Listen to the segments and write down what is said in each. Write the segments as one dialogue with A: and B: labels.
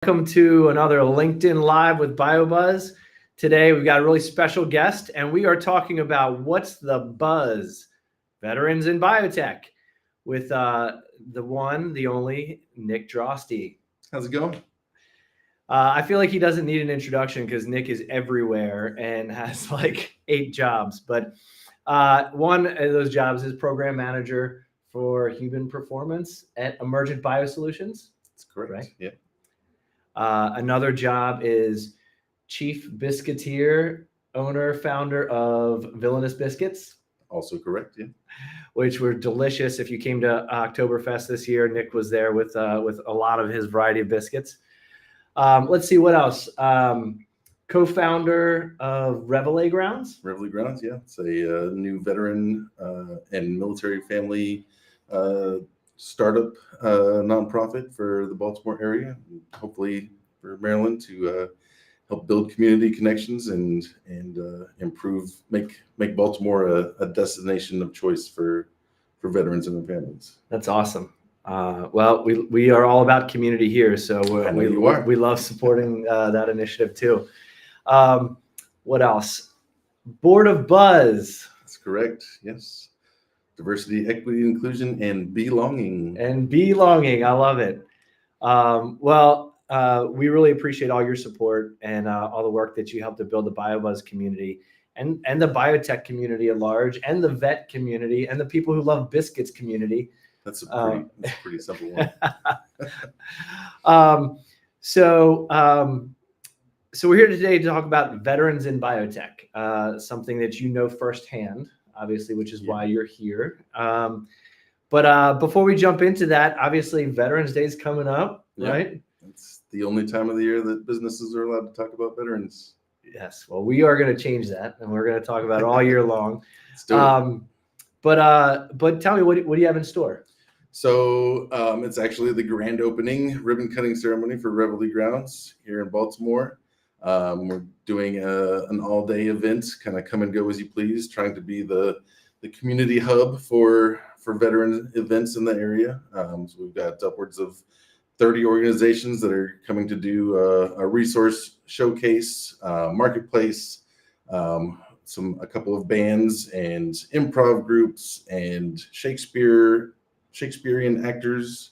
A: Welcome to another LinkedIn Live with BioBuzz. Today we've got a really special guest, and we are talking about what's the buzz, veterans in biotech, with the one, the only Nick Droste.
B: How's it going?
A: I feel like he doesn't need an introduction because Nick is everywhere and has like 8 jobs. But one of those jobs is program manager for human performance at Emergent Biosolutions.
B: That's correct.
A: Right?
B: Yeah.
A: Another job is chief biscuiteer, owner, founder of Villainous Biscuits.
B: Also correct. Yeah.
A: Which were delicious. If you came to Oktoberfest this year, Nick was there with a lot of his variety of biscuits. Let's see what else. Co-founder of Reveille Grounds.
B: Reveille Grounds. Yeah. It's a new veteran and military family startup nonprofit for the Baltimore area, hopefully for Maryland, to help build community connections and make Baltimore a destination of choice for veterans and their families.
A: That's awesome. Well, we are all about community here, so we love supporting that initiative too. What else? Board of Buzz.
B: That's correct. Yes. Diversity, equity, inclusion, and belonging.
A: I love it. We really appreciate all your support and all the work that you helped to build the BioBuzz community and the biotech community at large, and the vet community, and the people who love biscuits community.
B: That's a pretty simple
A: one. So we're here today to talk about veterans in biotech, something that you know firsthand, obviously, which is why you're here. But before we jump into that, obviously Veterans Day is coming up, right?
B: It's the only time of the year that businesses are allowed to talk about veterans.
A: Yes. Well, we are going to change that, and we're going to talk about it all year long.
B: Let's do it.
A: But tell me, what do you have in store?
B: So it's actually the grand opening ribbon cutting ceremony for Reveille Grounds here in Baltimore. We're doing an all-day event, kind of come and go as you please, trying to be the community hub for veteran events in the area. So we've got upwards of 30 organizations that are coming to do a resource showcase, marketplace, a couple of bands and improv groups and Shakespearean actors.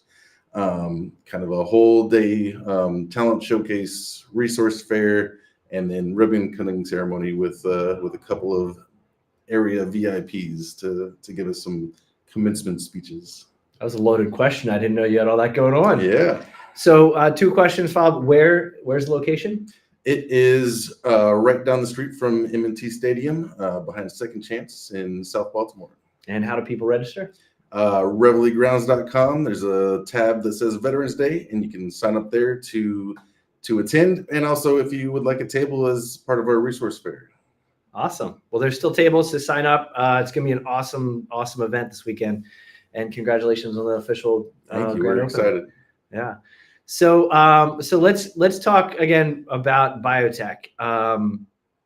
B: Kind of a whole day talent showcase, resource fair, and then ribbon cutting ceremony with a couple of area VIPs to give us some commencement speeches.
A: That was a loaded question. I didn't know you had all that going on.
B: Yeah.
A: So 2 questions, Bob. Where's the location?
B: It is right down the street from M&T Stadium, behind Second Chance in South Baltimore.
A: And how do people register?
B: ReveilleGrounds.com. There's a tab that says Veterans Day, and you can sign up there to attend. And also, if you would like a table as part of our resource fair.
A: Awesome. Well, there's still tables to sign up. It's going to be an awesome event this weekend. And congratulations on the official.
B: Thank you. We're excited.
A: Yeah. So let's talk again about biotech.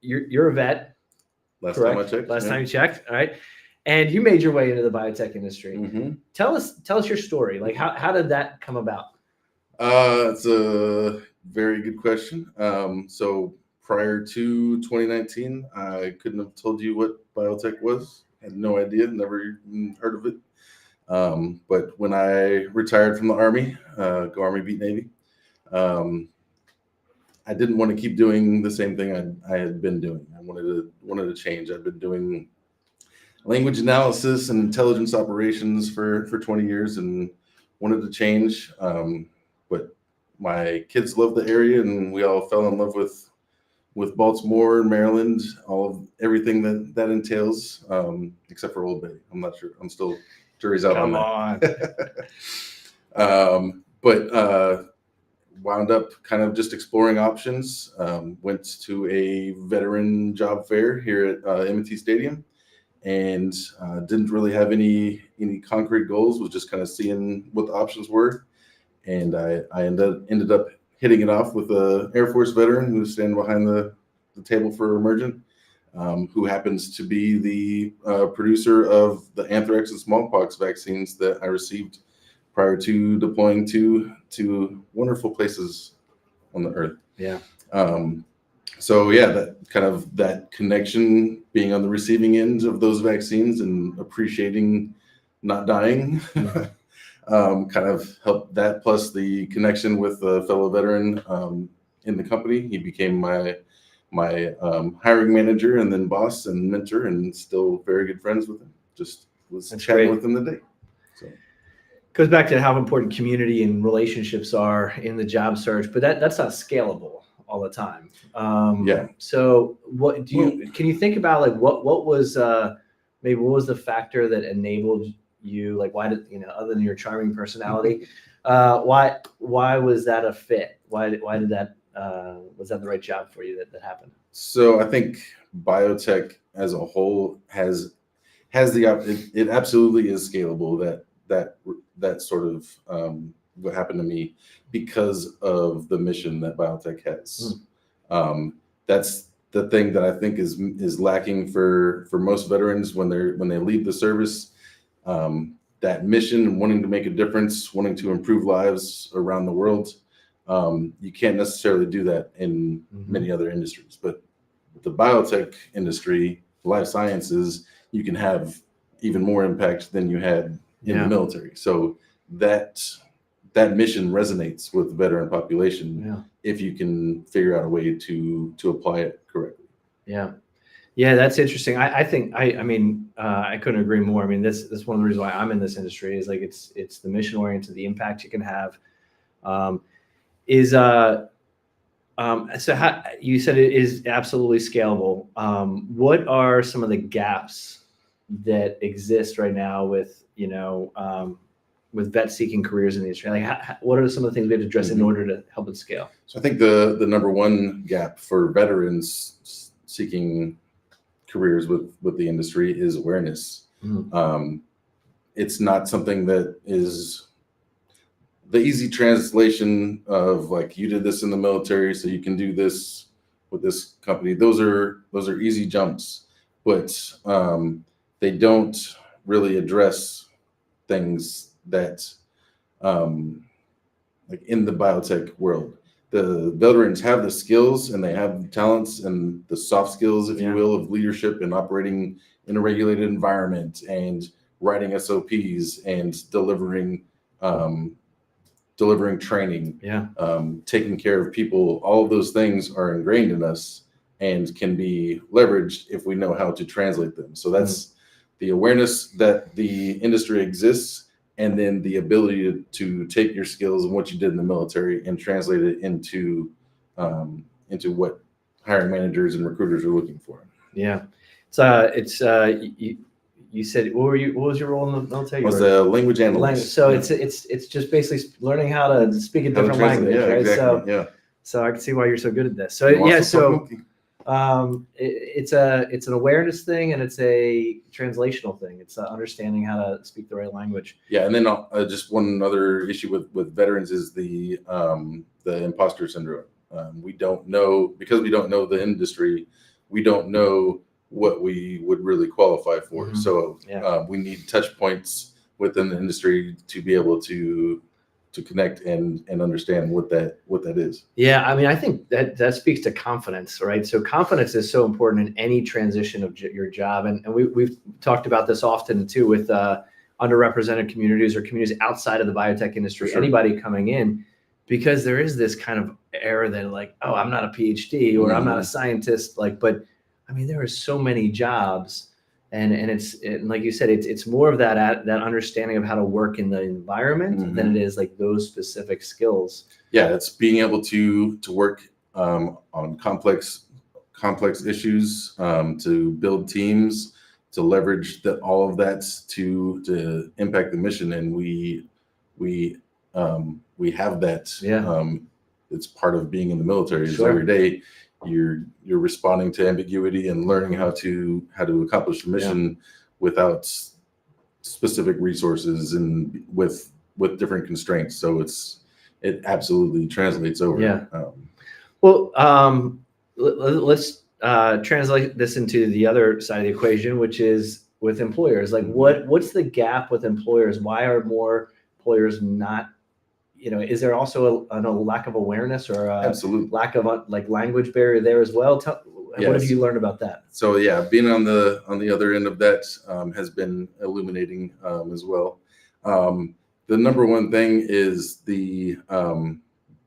A: You're a vet.
B: Last time you checked.
A: All right. And you made your way into the biotech industry.
B: Mm-hmm.
A: Tell us your story. Like, how did that come about?
B: It's a very good question. So prior to 2019, I couldn't have told you what biotech was. I had no idea, never even heard of it. But when I retired from the Army, go Army, beat Navy, I didn't want to keep doing the same thing I had been doing. I wanted to change. I've been doing language analysis and intelligence operations for 20 years and wanted to change. But my kids love the area, and we all fell in love with Baltimore, Maryland, everything that entails, except for Old Bay. I'm not sure. I'm still jury's out
A: Come
B: on that. But wound up kind of just exploring options. Went to a veteran job fair here at M&T Stadium, and didn't really have any concrete goals. Was just kind of seeing what the options were, and I ended up hitting it off with an Air Force veteran who's standing behind the table for Emergent, who happens to be the producer of the anthrax and smallpox vaccines that I received prior to deploying to wonderful places on the earth.
A: Yeah.
B: So yeah, that connection, being on the receiving end of those vaccines and appreciating not dying, kind of helped that. Plus the connection with a fellow veteran in the company. He became my hiring manager and then boss and mentor, and still very good friends with him. Just was chatting with him today. So
A: goes back to how important community and relationships are in the job search, but that's not scalable all the time. So what can you think about, like what was maybe what was the factor that enabled you, like why did, other than your charming personality, why was that a fit? Why did that was that the right job for you that happened?
B: So I think biotech as a whole has it absolutely is scalable. That sort of what happened to me because of the mission that biotech has. That's the thing that I think is lacking for most veterans when they leave the service. That mission, wanting to make a difference, wanting to improve lives around the world. You can't necessarily do that in many other industries, but the biotech industry, life sciences, you can have even more impact than you had in the military. So that mission resonates with the veteran population if you can figure out a way to apply it correctly.
A: Yeah, that's interesting. I think I couldn't agree more. I mean, this is one of the reasons why I'm in this industry, is like it's the mission oriented, the impact you can have. So how, you said it is absolutely scalable. What are some of the gaps that exist right now with vet seeking careers in the industry? Like, what are some of the things we have to address in order to help it scale?
B: So I think the number one gap for veterans seeking careers with the industry is awareness. It's not something that is the easy translation of like, you did this in the military, so you can do this with this company. Those are easy jumps, but they don't really address things that like in the biotech world. The veterans have the skills and they have the talents and the soft skills, if you will, of leadership and operating in a regulated environment and writing SOPs and delivering training, taking care of people. All of those things are ingrained in us and can be leveraged if we know how to translate them. So that's the awareness that the industry exists, and then the ability to take your skills and what you did in the military and translate it into what hiring managers and recruiters are looking for.
A: Yeah, you said what was your role in the military?
B: I was a language analyst.
A: So it's just basically learning how to speak a different language, right?
B: Exactly.
A: So I can see why you're so good at this. So it's an awareness thing, and it's a translational thing. It's understanding how to speak the right language.
B: Yeah, and then just one other issue with veterans is the imposter syndrome. We don't know, because we don't know the industry. We don't know what we would really qualify for. So we need touch points within the industry to be able to connect and understand what that is.
A: Yeah, I mean, I think that speaks to confidence, right? So confidence is so important in any transition of your job, and we've talked about this often too with underrepresented communities or communities outside of the biotech industry. Sure. Anybody coming in, because there is this kind of error that like, oh, I'm not a PhD or I'm not a scientist, but I mean, there are so many jobs, and like you said, it's more of that understanding of how to work in the environment than it is like those specific skills. Yeah,
B: it's being able to work on complex issues, to build teams, to leverage all of that to impact the mission, and we have that.
A: Yeah.
B: It's part of being in the military. Sure. Every day you're responding to ambiguity and learning how to accomplish the mission without specific resources and with different constraints. So it absolutely translates over.
A: Yeah. Let's translate this into the other side of the equation, which is with employers. Like what's the gap with employers? Why are more employers not is there also a lack of awareness or a
B: Absolutely.
A: lack of like language barrier there as well? What have you learned about that?
B: So yeah, being on the other end of that has been illuminating as well. The number one thing is the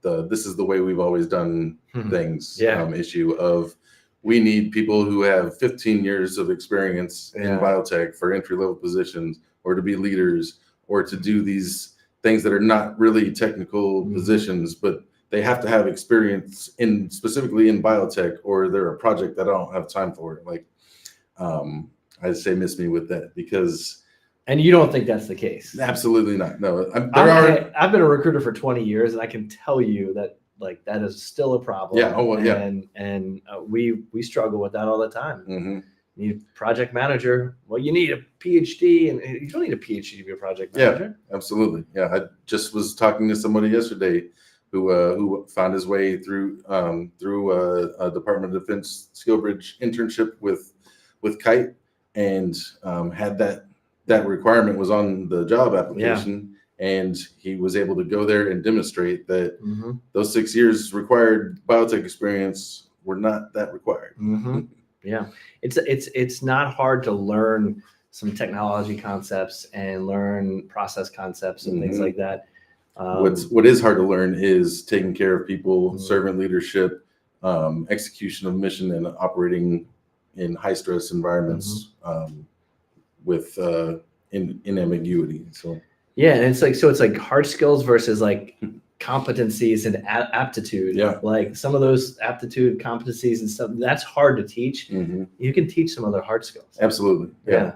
B: this is the way we've always done things issue of we need people who have 15 years of experience in biotech for entry-level positions, or to be leaders, or to do these things that are not really technical positions, but they have to have experience specifically in biotech, or they're a project that I don't have time for. Like, I'd say miss me with that, because.
A: And you don't think that's the case?
B: Absolutely not. No,
A: I've been a recruiter for 20 years, and I can tell you that that is still a problem.
B: Yeah. Oh, well, yeah.
A: And we struggle with that all the time. You need a project manager. Well, you need a PhD, and you don't need a PhD to be a project manager.
B: Yeah, absolutely. Yeah, I just was talking to somebody yesterday who found his way through a Department of Defense SkillBridge internship with Kite, and had that requirement was on the job application. And he was able to go there and demonstrate that those 6 years required biotech experience were not that required.
A: Yeah, it's not hard to learn some technology concepts and learn process concepts and things like that.
B: What is hard to learn is taking care of people, servant leadership, execution of mission, and operating in high stress environments with in ambiguity. So. Yeah,
A: and it's like hard skills versus like competencies and aptitude.
B: Yeah,
A: like some of those aptitude, competencies, and stuff that's hard to teach. You can teach some other hard skills.
B: Absolutely. Yeah.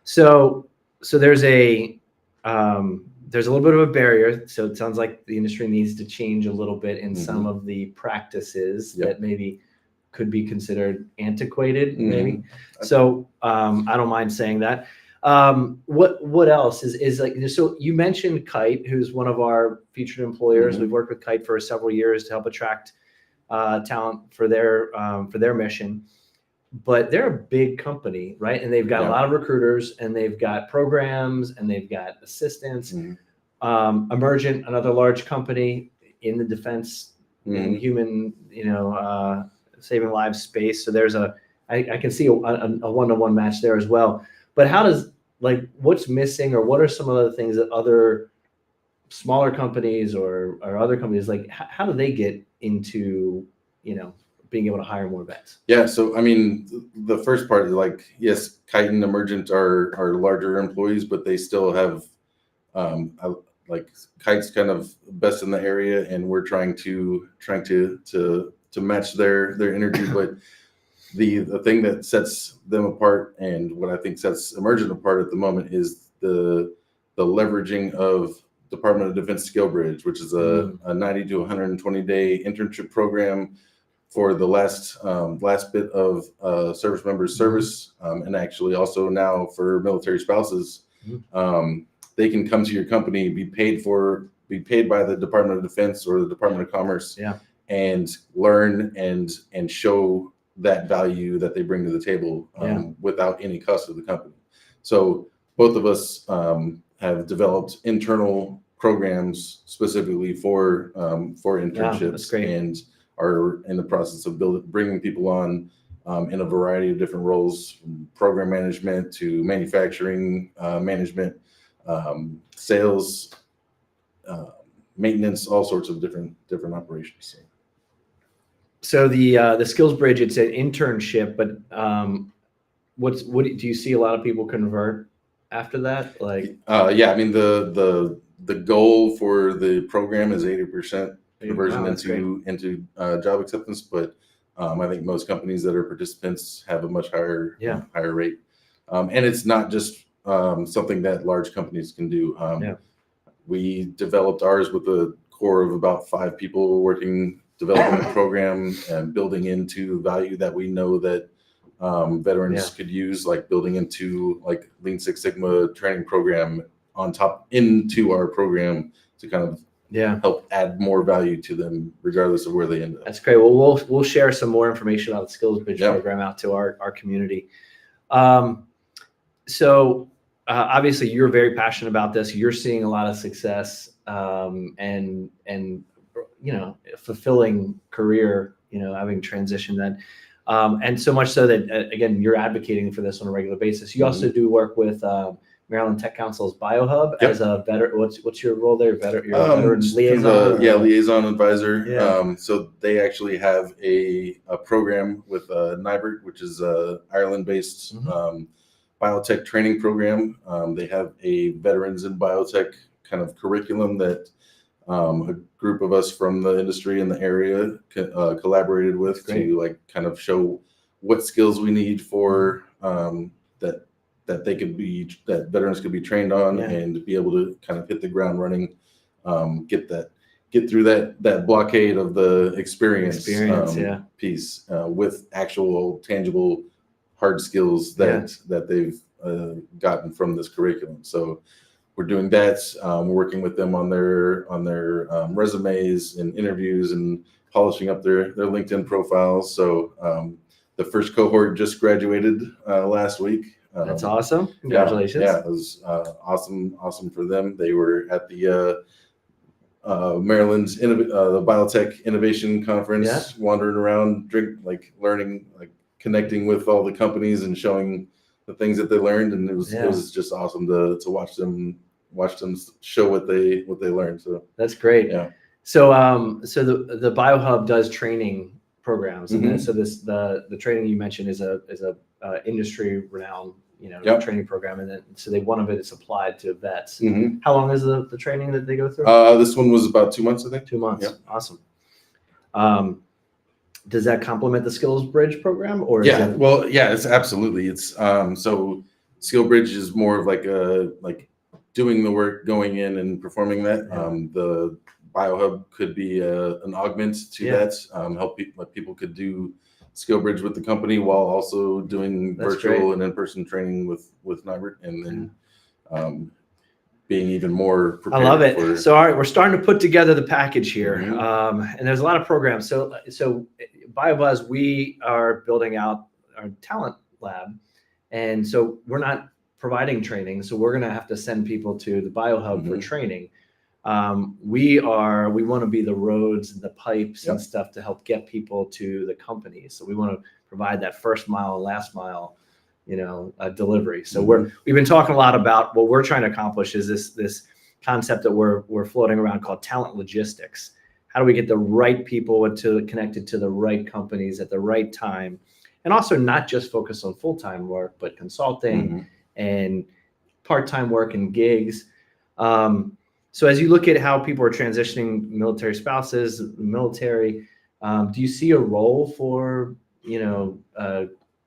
A: So there's a little bit of a barrier. So it sounds like the industry needs to change a little bit in some of the practices that maybe could be considered antiquated. Maybe. So I don't mind saying that. What else is like, so you mentioned Kite, who's one of our featured employers. We've worked with Kite for several years to help attract talent for their mission, but they're a big company, right? And they've got a lot of recruiters, and they've got programs, and they've got assistants. Emergent, another large company in the defense and human, saving lives space. So there's I can see a one-to-one match there as well. But how does, like, what's missing, or what are some of the things that other smaller companies or other companies, like, how do they get into, being able to hire more vets?
B: Yeah. So, I mean, the first part is like, yes, Kite and Emergent are larger employees, but they still have, like, Kite's kind of best in the area, and we're trying to match their energy. But the thing that sets them apart, and what I think sets Emergent apart at the moment, is the leveraging of Department of Defense SkillBridge, which is a 90 to 120 day internship program for the last bit of service members' service, and actually also now for military spouses. They can come to your company, be paid by the Department of Defense or the Department of Commerce, and learn and show that value that they bring to the table without any cost to the company. So both of us have developed internal programs specifically for internships, and are in the process of bringing people on in a variety of different roles, from program management to manufacturing management, sales, maintenance, all sorts of different operations.
A: So the SkillsBridge, it's an internship, but what do you see a lot of people convert after that? Like,
B: yeah, I mean the goal for the program is 80% conversion into job acceptance, but I think most companies that are participants have a much higher rate, and it's not just something that large companies can do. We developed ours with a core of about 5 people developing the program and building into value that we know that veterans could use, like building into like Lean Six Sigma training program on top into our program to kind of help add more value to them regardless of where they end up.
A: That's great. Well, we'll share some more information about the SkillsBridge program out to our community. So obviously you're very passionate about this. You're seeing a lot of success, and fulfilling career. Having transitioned that, and so much so that again you're advocating for this on a regular basis. You also do work with Maryland Tech Council's BioHub as a veteran. What's your role there? You're a veteran liaison.
B: Liaison advisor.
A: Yeah.
B: So they actually have a program with NIBRT, which is a Ireland-based biotech training program. They have a veterans in biotech kind of curriculum that a group of us from the industry in the area collaborated with to like kind of show what skills we need for that veterans could be trained on and be able to kind of hit the ground running, get through that blockade of the experience piece with actual tangible hard skills that they've gotten from this curriculum. So we're doing that. We're working with them on their resumes and interviews and polishing up their LinkedIn profiles. So the first cohort just graduated last week.
A: That's awesome. Congratulations.
B: Yeah, it was awesome for them. They were at the Maryland's the Biotech Innovation Conference, wandering around, learning, connecting with all the companies and showing the things that they learned, and it was just awesome to watch them show what they learned. So
A: that's great.
B: Yeah.
A: So the BioHub does training programs, and then, so the training you mentioned is a industry renowned training program, and then so one of it is applied to vets. How long is the training that they go through?
B: This one was about 2 months, I think.
A: 2 months. Yep. Awesome. Does that complement the Skills Bridge program, or
B: it's absolutely. It's so Skill Bridge is more of like doing the work, going in and performing that. The BioHub could be an augment to that. Help people could do Skill Bridge with the company while also doing virtual and in-person training with NIBRT, and then being even more prepared.
A: I love it. So all right, we're starting to put together the package here, and there's a lot of programs. So BioBuzz, we are building out our talent lab, and so we're not providing training. So we're going to have to send people to the BioHub for training. We want to be the roads and the pipes and stuff to help get people to the companies. So we want to provide that first mile and last mile, delivery. So we've been talking a lot about what we're trying to accomplish is this concept that we're floating around called talent logistics. How do we get the right people connected to the right companies at the right time, and also not just focus on full-time work, but consulting and part-time work and gigs. So as you look at how people are transitioning, military spouses, military, do you see a role for,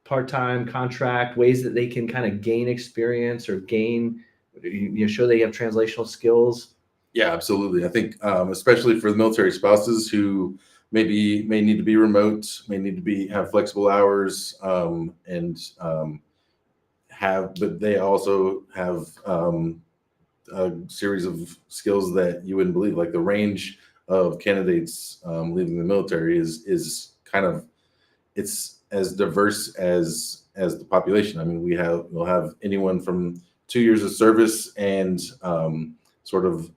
A: part-time contract, ways that they can kind of gain experience or show they have translational skills?
B: Yeah, absolutely. I think especially for the military spouses who may need to be remote, may need to have flexible hours, but they also have a series of skills that you wouldn't believe. Like the range of candidates leaving the military is kind of, it's as diverse as the population. I mean, we'll have anyone from 2 years of service and sort of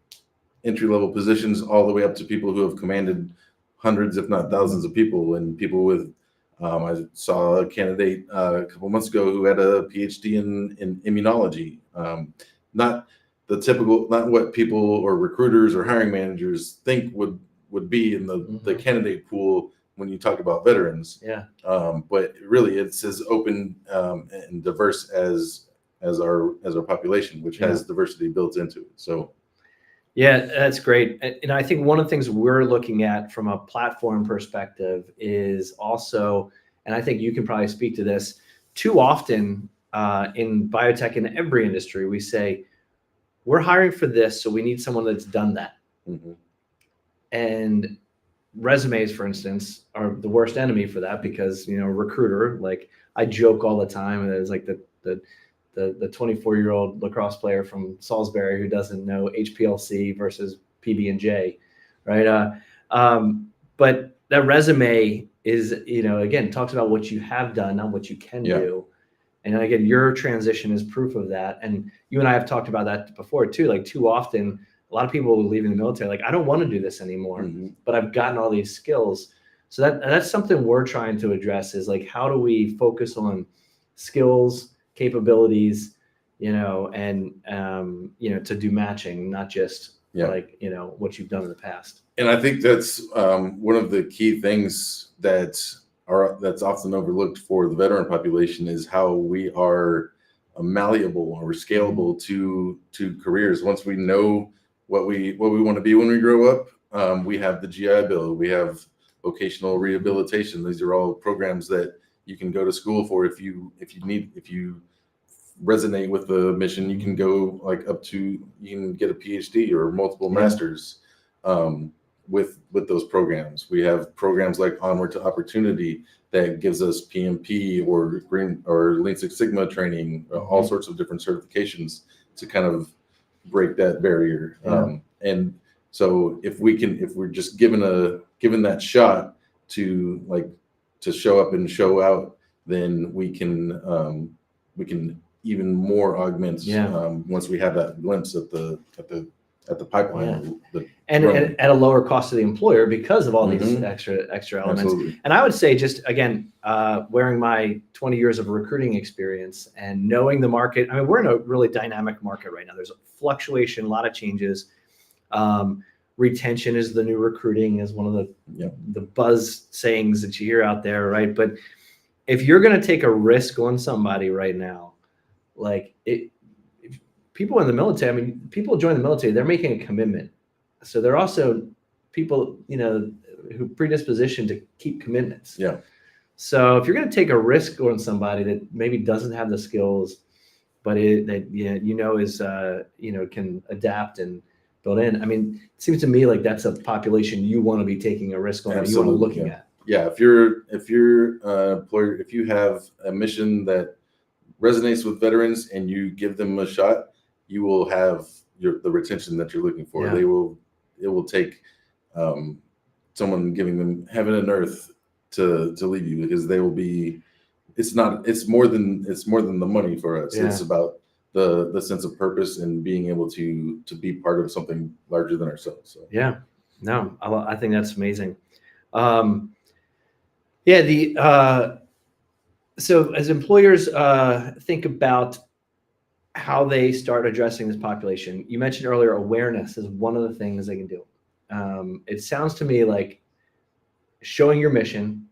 B: entry-level positions all the way up to people who have commanded hundreds, if not thousands of people, and people with I saw a candidate a couple months ago who had a PhD in immunology. Not what people or recruiters or hiring managers think would be in the candidate pool when you talk about veterans.
A: Yeah.
B: But really, it's as open and diverse as our population, which has diversity built into it. So.
A: Yeah, that's great. And I think one of the things we're looking at from a platform perspective is also, and I think you can probably speak to this, too often in biotech, in every industry, we say, we're hiring for this, so we need someone that's done that. And resumes, for instance, are the worst enemy for that because, recruiter, like I joke all the time, and it's like the 24-year-old lacrosse player from Salisbury who doesn't know HPLC versus PB&J, right? But that resume is, again, talks about what you have done, not what you can do. And again, your transition is proof of that. And you and I have talked about that before too. Like too often, a lot of people leaving the military, like, I don't want to do this anymore, but I've gotten all these skills. So that's something we're trying to address, is like, how do we focus on skills, capabilities, and, to do matching, not just what you've done in the past.
B: And I think that's one of the key things that's often overlooked for the veteran population, is how we are malleable or scalable to careers. Once we know what we want to be when we grow up, we have the GI Bill, we have vocational rehabilitation. These are all programs that you can go to school for if you resonate with the mission. You can go you can get a PhD or multiple masters with those programs. We have programs like Onward to Opportunity that gives us PMP or Lean Six Sigma training, all sorts of different certifications to kind of break that barrier. And so if we're just given that shot to show up and show out, then we can even more augment once we have that glimpse at the pipeline.
A: And at a lower cost to the employer because of all these extra elements.
B: Absolutely.
A: And I would say, just again, wearing my 20 years of recruiting experience and knowing the market, I mean, we're in a really dynamic market right now. There's a fluctuation, a lot of changes. Retention is the new recruiting, is one of the buzz sayings that you hear out there, right? But if you're going to take a risk on somebody right now, people in the military, I mean, people join the military, they're making a commitment. So they're also people, who predisposition to keep commitments.
B: Yeah.
A: So if you're going to take a risk on somebody that maybe doesn't have the skills, but is can adapt and build in. I mean, it seems to me like that's a population you want to be taking a risk on.
B: Absolutely.
A: You want to be looking at.
B: Yeah. If you're employer, if you have a mission that resonates with veterans and you give them a shot, you will have the retention that you're looking for. Yeah. It will take someone giving them heaven and earth to leave you, because they will be. It's more than the money for us. Yeah. It's about the sense of purpose and being able to be part of something larger than ourselves. So.
A: Yeah, no, I think that's amazing. So as employers think about how they start addressing this population, you mentioned earlier awareness is one of the things they can do. It sounds to me like showing your mission,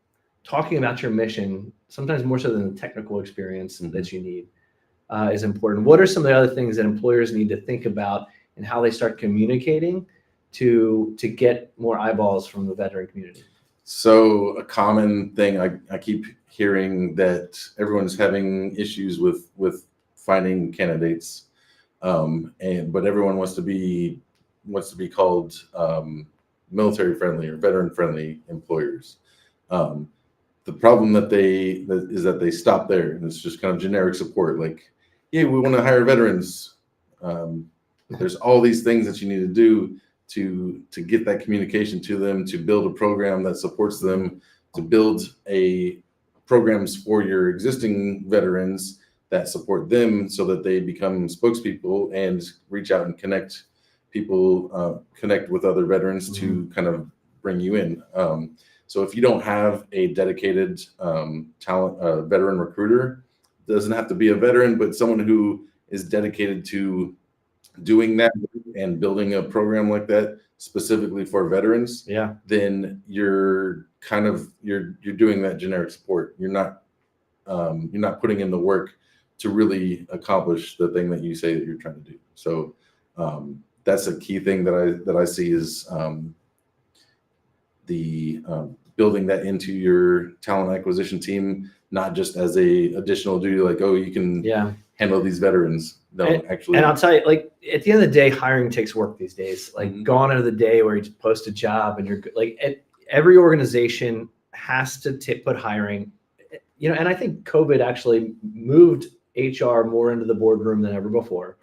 A: talking about your mission, sometimes more so than the technical experience that you need, is important. What are some of the other things that employers need to think about and how they start communicating to get more eyeballs from the veteran community?
B: So a common thing I keep hearing that everyone's having issues with finding candidates, but everyone wants to be called military friendly or veteran friendly employers. The problem is that they stop there, and it's just kind of generic support. Like, yeah, we want to hire veterans. There's all these things that you need to do to get that communication to them, to build a program that supports them, to build programs for your existing veterans that support them so that they become spokespeople and reach out and connect with other veterans to kind of bring you in. So if you don't have a dedicated veteran recruiter, doesn't have to be a veteran, but someone who is dedicated to doing that and building a program like that specifically for veterans, then you're doing that generic support. You're not putting in the work to really accomplish the thing that you say that you're trying to do. So that's a key thing that I see is building that into your talent acquisition team, not just as a additional duty, like, oh, you can handle these veterans. No, actually.
A: And I'll tell you, like, at the end of the day, hiring takes work these days. Like, gone are the day where you just post a job and you're like, every organization has to put hiring, and I think COVID actually moved HR more into the boardroom than ever before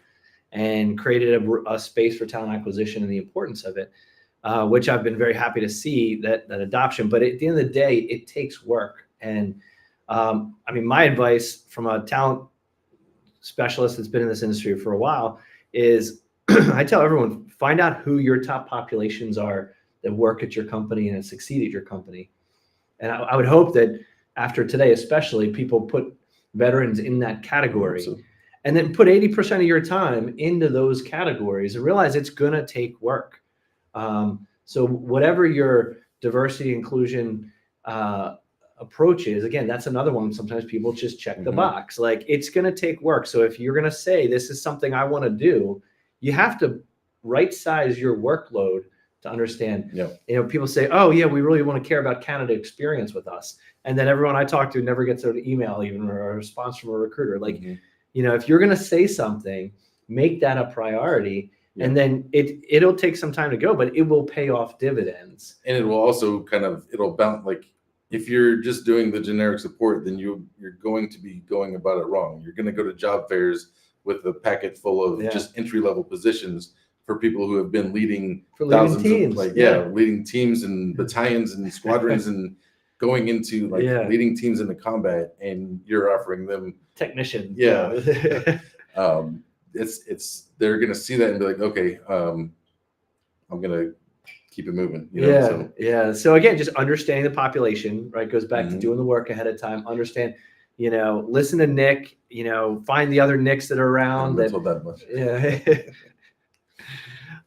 A: and created a space for talent acquisition and the importance of it, which I've been very happy to see that adoption. But at the end of the day, it takes work. And I mean, my advice from a talent specialist that's been in this industry for a while is I tell everyone, find out who your top populations are that work at your company and succeed at your company. And I would hope that after today, especially, people put veterans in that category and then put 80% of your time into those categories and realize it's going to take work. So whatever your diversity inclusion approach is, again, that's another one. Sometimes people just check the box. Like, it's going to take work. So if you're going to say this is something I want to do, you have to right size your workload to understand. You know, people say, oh yeah, we really want to care about candidate experience with us, and then everyone I talk to never gets an email even or a response from a recruiter. Like, you know, if you're going to say something, make that a priority. And then it'll take some time to go, but it will pay off dividends.
B: And it will also it'll bounce. Like, if you're just doing the generic support, then you're going to be going about it wrong. You're going to go to job fairs with a packet full of just entry-level positions for people who have been leading thousands
A: teams.
B: of leading teams and battalions and squadrons and going into leading teams into combat, and you're offering them
A: technicians.
B: They're going to see that and be like, okay, I'm going to keep it moving.
A: So again, just understanding the population, right, goes back to doing the work ahead of time. Understand, you know, listen to Nick, you know, find the other Nicks that are around.
B: That much.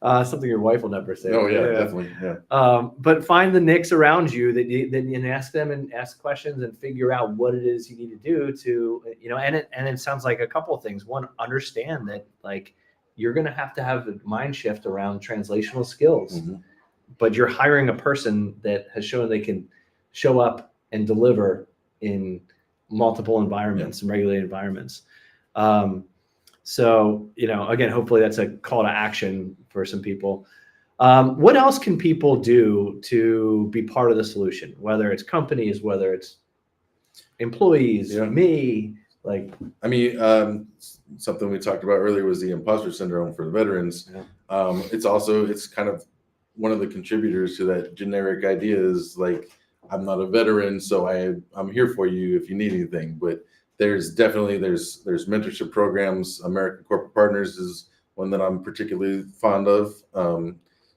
A: Something your wife will never say.
B: Oh yeah, definitely.
A: But find the Nicks around you that you ask them and ask questions and figure out what it is you need to do to, you know, and it sounds like a couple of things. One, understand that like you're going to have a mind shift around translational skills, but you're hiring a person that has shown they can show up and deliver in multiple environments and regulated environments. So, you know, again, hopefully that's a call to action for some people. What else can people do to be part of the solution? Whether it's companies, whether it's employees, me, like.
B: I mean, something we talked about earlier was the imposter syndrome for the veterans. It's kind of one of the contributors to that generic idea is like, I'm not a veteran, so I'm here for you if you need anything. But there's mentorship programs. American Corporate Partners is one that I'm particularly fond of.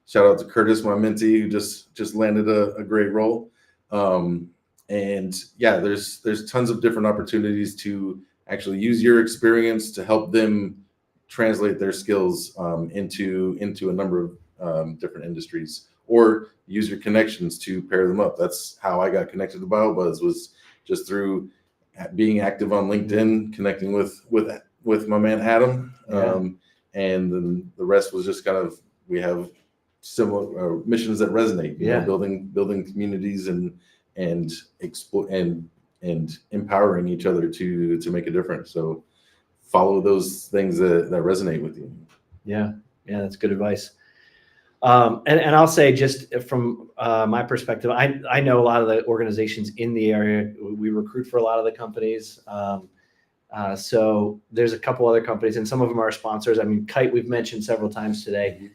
B: Shout out to Curtis, my mentee, who just landed a great role. And yeah, there's tons of different opportunities to actually use your experience to help them translate their skills into a number of different industries, or use your connections to pair them up. That's how I got connected to BioBuzz, was just through being active on LinkedIn, connecting with my man Adam, and then the rest was just kind of, we have similar missions that resonate. You know, building communities and empowering each other to make a difference. So follow those things that resonate with you.
A: Yeah, that's good advice. And I'll say, just from my perspective, I know a lot of the organizations in the area. We recruit for a lot of the companies. So there's a couple other companies, and some of them are sponsors. I mean, Kite, we've mentioned several times today.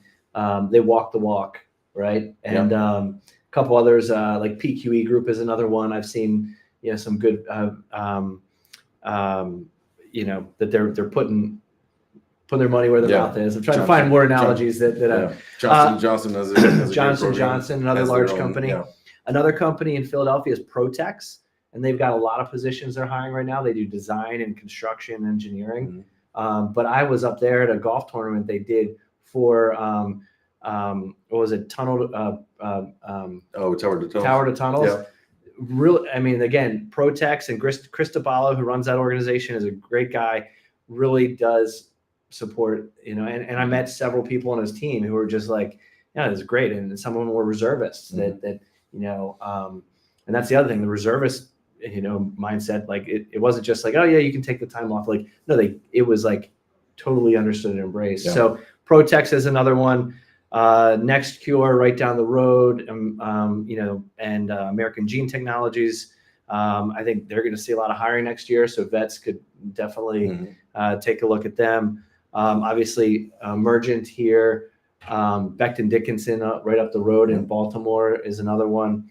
A: They walk the walk, right? And a couple others, like PQE Group is another one. I've seen, you know, some good, you know, that they're putting their money where their mouth is. I'm trying to find more analogies
B: Johnson has a
A: Johnson, another large company. Another company in Philadelphia is Protex, and they've got a lot of positions they're hiring right now. They do design and construction engineering. But I was up there at a golf tournament they did for what was it? Tower to Tunnels. Yeah. Really, I mean, again, Protex and Chris Tabalo, who runs that organization, is a great guy. Really does support, you know, and I met several people on his team who were just like, yeah, this is great. And some of them were reservists that, you know, and that's the other thing, the reservist, you know, mindset. Like it wasn't just like, oh yeah, you can take the time off. Like, no, it was like totally understood and embraced. Yeah. So Protex is another one. NextCure right down the road, you know, and American Gene Technologies. I think they're going to see a lot of hiring next year. So vets could definitely take a look at them. Obviously, Emergent here, Becton Dickinson right up the road in Baltimore is another one.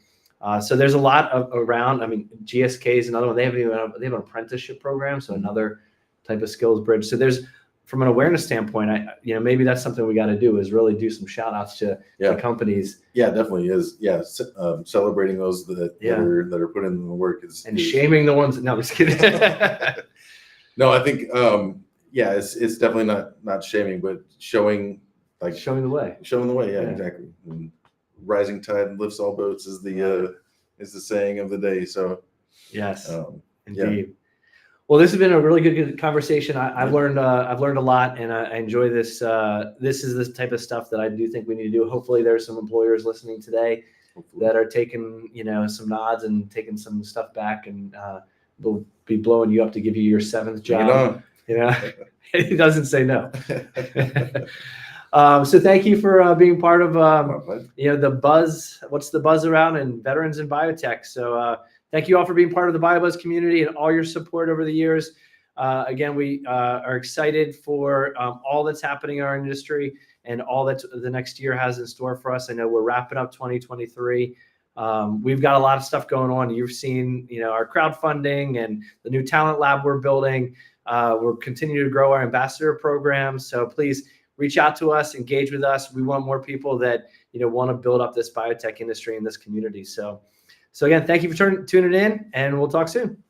A: So there's a lot around. I mean, GSK is another one. They have an apprenticeship program, so another type of skills bridge. So there's, from an awareness standpoint, maybe that's something we got to do, is really do some shout outs to the companies.
B: Yeah, definitely is. Yeah, celebrating those that are putting in the work is
A: shaming the ones. No, I'm just kidding.
B: No, I think it's definitely not shaming, but showing the way. Showing the way. Yeah, exactly. And rising tide lifts all boats is the saying of the day. So
A: yes, indeed. Yeah. Well, this has been a really good conversation. I've learned a lot, and I enjoy this. This is the type of stuff that I do think we need to do. Hopefully, there's some employers listening today that are taking some nods and taking some stuff back, and we'll be blowing you up to give you your 7th job. He doesn't say no. So thank you for being part of the buzz. What's the buzz around and veterans in biotech? So. Thank you all for being part of the BioBuzz community and all your support over the years. Again, we are excited for all that's happening in our industry and all that the next year has in store for us. I know we're wrapping up 2023. We've got a lot of stuff going on. You've seen, our crowdfunding and the new talent lab we're building. We're continuing to grow our ambassador program. So please reach out to us, engage with us. We want more people that, want to build up this biotech industry in this community. So again, thank you for tuning in, and we'll talk soon.